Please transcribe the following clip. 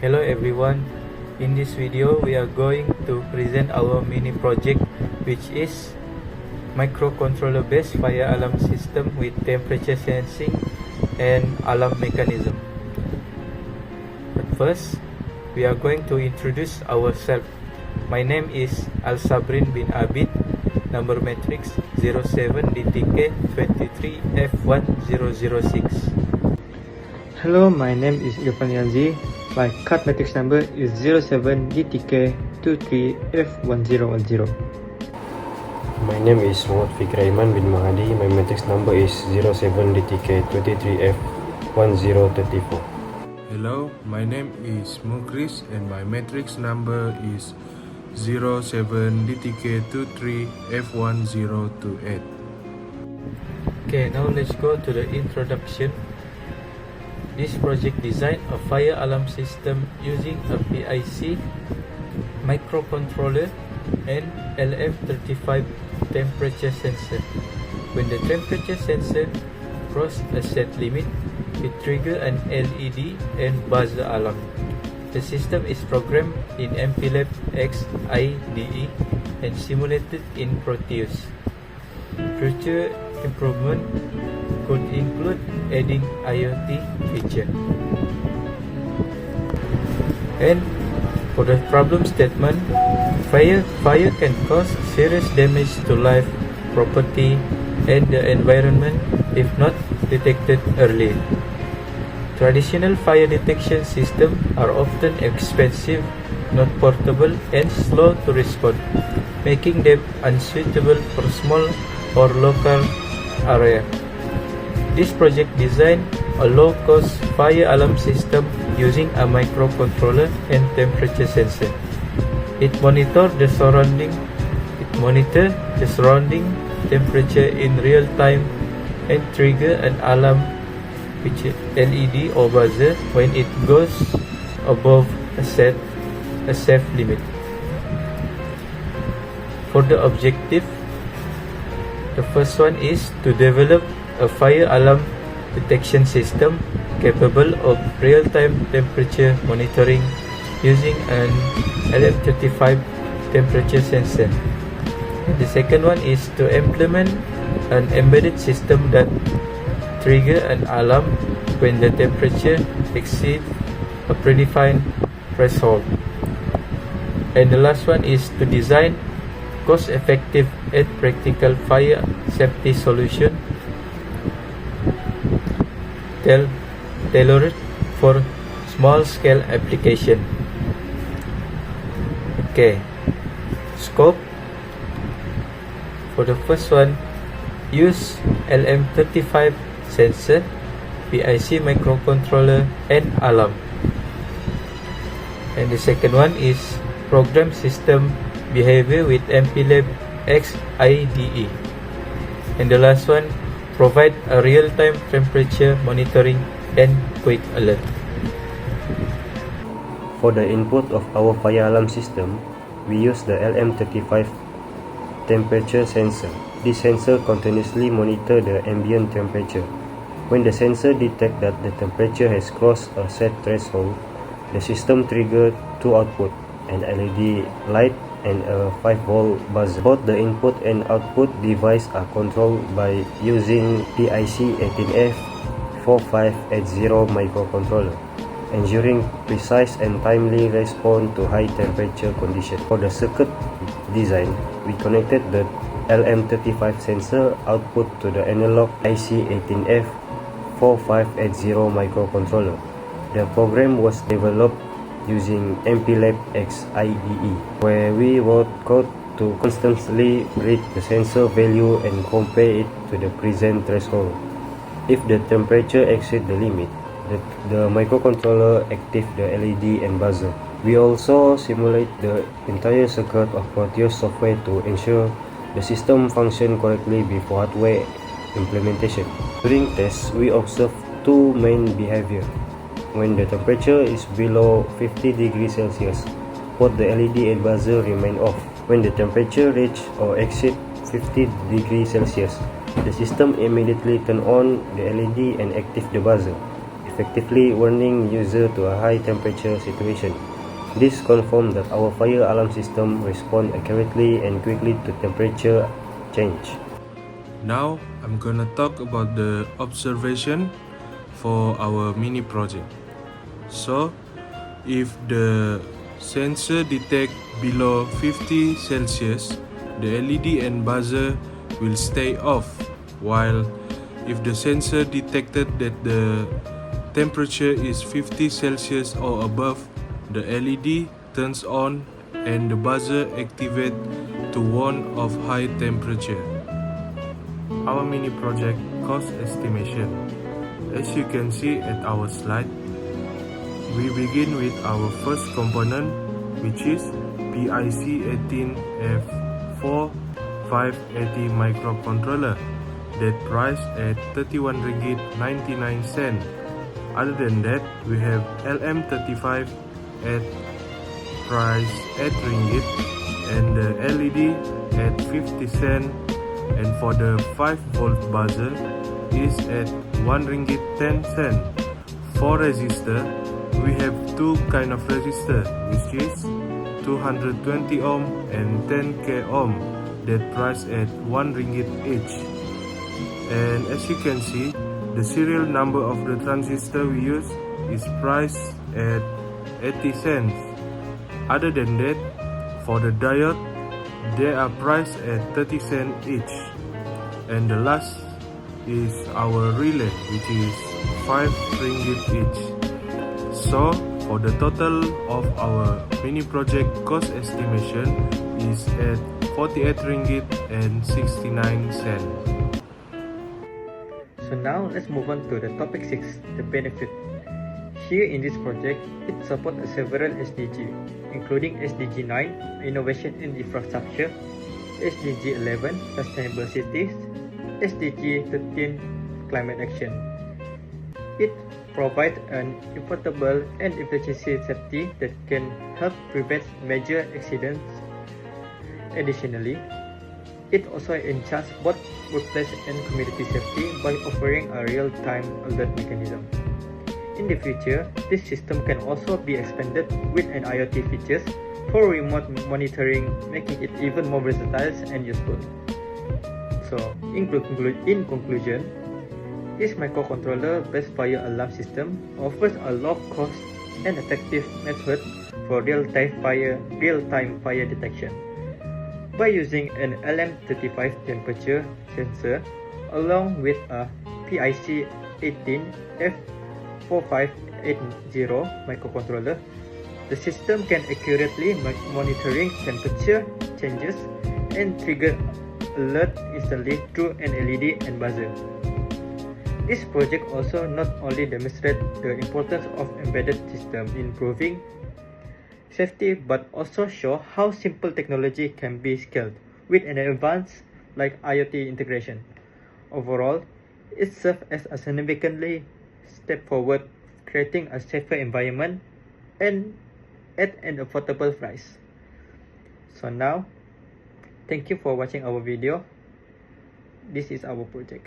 Hello everyone, in this video we are going to present our mini project which is microcontroller-based fire alarm system with temperature sensing and alarm mechanism. But first, we are going to introduce ourselves. My name is Al-Sabrin bin Abid, number matrix 07DTK23F1006. Hello, my name is Irfan Yanzi. My card matrix number is 07DTK23F1010. My name is Muhammad Fikri Aiman bin Mahadi. My matrix number is 07DTK23F1034. Hello, my name is Mukris and my matrix number is 07DTK23F1028. Okay, now let's go to the introduction. This project designed a fire alarm system using a PIC, microcontroller and LM35 temperature sensor. When the temperature sensor crosses a set limit, it triggers an LED and buzzer alarm. The system is programmed in MPLAB X IDE and simulated in Proteus. Future improvement could include adding IoT feature. And for the problem statement, fire can cause serious damage to life, property, and the environment if not detected early. Traditional fire detection systems are often expensive, not portable, and slow to respond, making them unsuitable for small or local area. This project designed a low-cost fire alarm system using a microcontroller and temperature sensor. It monitors the surrounding temperature in real time and trigger an alarm which is LED or buzzer when it goes above a safe limit. For the objective, the first one is to develop a fire alarm detection system capable of real-time temperature monitoring using an LM35 temperature sensor. And the second one is to implement an embedded system that triggers an alarm when the temperature exceeds a predefined threshold. And the last one is to design cost-effective and practical fire safety solution tailored for small-scale application. Okay, scope. For the first one, use LM35 sensor, PIC microcontroller, and alarm. And the second one is program system behavior with MPLAB X IDE. And the last one, provide a real-time temperature monitoring and quick alert. For the input of our fire alarm system, we use the LM35 temperature sensor. This sensor continuously monitors the ambient temperature. When the sensor detects that the temperature has crossed a set threshold, the system triggers two outputs, an LED light and a 5-volt buzzer. Both the input and output devices are controlled by using PIC 18F4580 microcontroller, ensuring precise and timely response to high temperature conditions. For the circuit design, we connected the LM35 sensor output to the analog IC 18F4580 microcontroller. The program was developed using MPLAB X IDE, where we wrote code to constantly read the sensor value and compare it to the present threshold. If the temperature exceeds the limit, the microcontroller activates the LED and buzzer. We also simulate the entire circuit of Proteus software to ensure the system functions correctly before hardware implementation. During tests, we observe two main behaviors. When the temperature is below 50 degrees Celsius, both the LED and buzzer remain off. When the temperature reaches or exceeds 50 degrees Celsius, the system immediately turns on the LED and activates the buzzer. If effectively warning user to a high temperature situation. This confirms that our fire alarm system responds accurately and quickly to temperature change. Now I'm gonna talk about the observation for our mini project. So if the sensor detect below 50 Celsius, the LED and buzzer will stay off, while if the sensor detected that the temperature is 50 Celsius or above, the LED turns on and the buzzer activates to warn of high temperature. Our mini project cost estimation. As you can see at our slide, we begin with our first component, which is PIC18F4580 microcontroller that priced at 31 ringgit 99 cent. Other than that, we have LM35 at price 8 ringgit and the LED at 50 cent, and for the 5 volt buzzer is at 1 ringgit 10 cent. For resistor, we have two kind of resistor, which is 220 ohm and 10k ohm that price at 1 ringgit each. And as you can see, the serial number of the transistor we use is priced at 80 cents. Other than that, for the diode, they are priced at 30 cents each. And the last is our relay, which is 5 ringgit each. So for the total of our mini project cost estimation is at 48 ringgit and 69 cents. So now let's move on to the topic 6, the benefit. Here in this project, it supports several SDG, including SDG 9, Innovation in Infrastructure, SDG 11, Sustainable Cities, SDG 13, Climate Action. It provides an affordable and efficiency safety that can help prevent major accidents. Additionally, it also enhances both workplace and community safety by offering a real-time alert mechanism. In the future, this system can also be expanded with an IoT features for remote monitoring, making it even more versatile and useful. So, in conclusion, this microcontroller-based fire alarm system offers a low-cost and effective method for real-time fire detection. By using an LM35 temperature sensor along with a PIC18F4580 microcontroller, the system can accurately monitoring temperature changes and trigger alert instantly through an LED and buzzer. This project also not only demonstrates the importance of embedded system in improving safety, but also show how simple technology can be scaled with an advance like IoT integration. Overall, it serves as a significantly step forward, creating a safer environment and at an affordable price. So now, thank you for watching our video. This is our project.